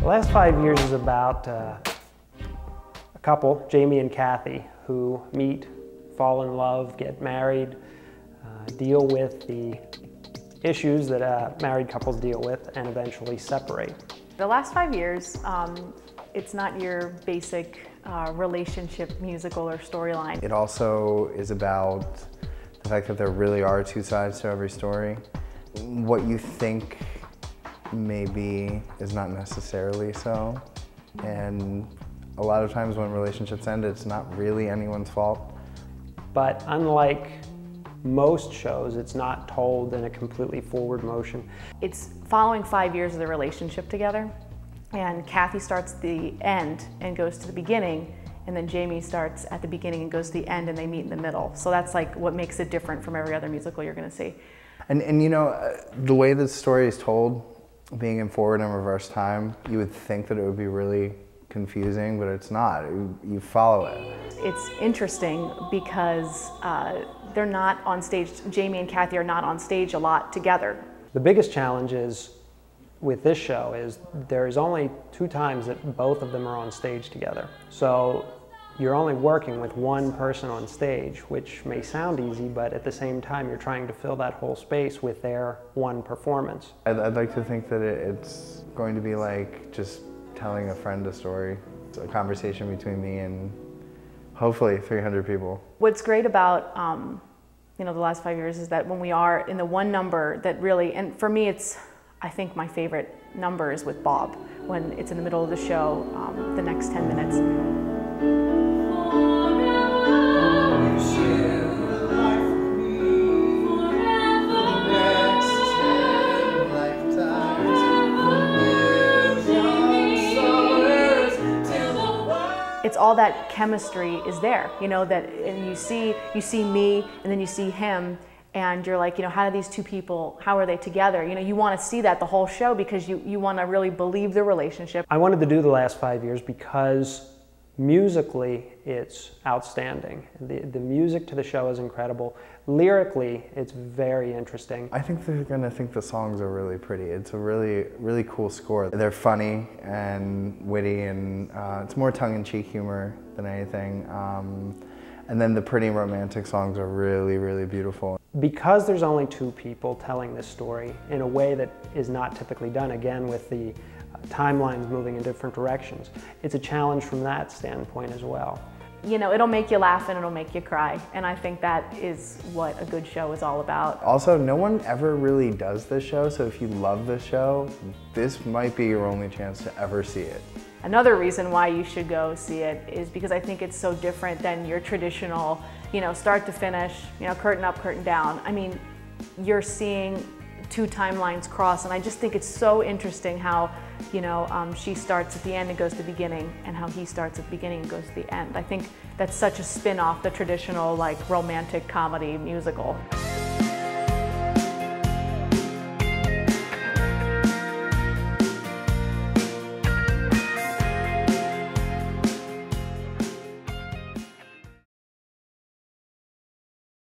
The last 5 years is about a couple, Jamie and Kathy, who meet, fall in love, get married, deal with the issues that married couples deal with, and eventually separate. The last 5 years, it's not your basic relationship musical or storyline. It also is about the fact that there really are two sides to every story. What you think maybe is not necessarily so. And a lot of times when relationships end, it's not really anyone's fault. But unlike most shows, it's not told in a completely forward motion. It's following 5 years of the relationship together, and Kathy starts at the end and goes to the beginning, and then Jamie starts at the beginning and goes to the end, and they meet in the middle. So that's like what makes it different from every other musical you're going to see. And you know, the way the story is told, being in forward and reverse time, you would think that it would be really confusing, but it's not. You follow it. It's interesting because they're not on stage. Jamie and Kathy are not on stage a lot together. The biggest challenge is with this show is there's only 2 times that both of them are on stage together. So you're only working with one person on stage, which may sound easy, but at the same time you're trying to fill that whole space with their one performance. I'd like to think that it's going to be like just telling a friend a story. It's a conversation between me and hopefully 300 people. What's great about you know, the last 5 years is that when we are in the one number that really, and for me it's, I think my favorite number is with Bob, when it's in the middle of the show, the next 10 minutes. It's all that chemistry is there, you know, that, and you see me, and then you see him, and you're like, you know, how do these two people, how are they together? You know, you want to see that the whole show because you want to really believe the relationship. I wanted to do the last 5 years because musically it's outstanding. The music to the show is incredible. Lyrically, it's very interesting. I think they're going to think the songs are really pretty. It's a really, really cool score. They're funny and witty, and it's more tongue-in-cheek humor than anything. And then the pretty romantic songs are really, really beautiful. Because there's only 2 people telling this story in a way that is not typically done, again with the timelines moving in different directions, it's a challenge from that standpoint as well. You know, it'll make you laugh and it'll make you cry, and I think that is what a good show is all about. Also, no one ever really does this show, so if you love this show, this might be your only chance to ever see it. Another reason why you should go see it is because I think it's so different than your traditional, you know, start to finish, you know, curtain up, curtain down. I mean, you're seeing 2 timelines cross, and I just think it's so interesting how, you know, she starts at the end and goes to the beginning, and how he starts at the beginning and goes to the end. I think that's such a spin-off the traditional, like, romantic comedy musical.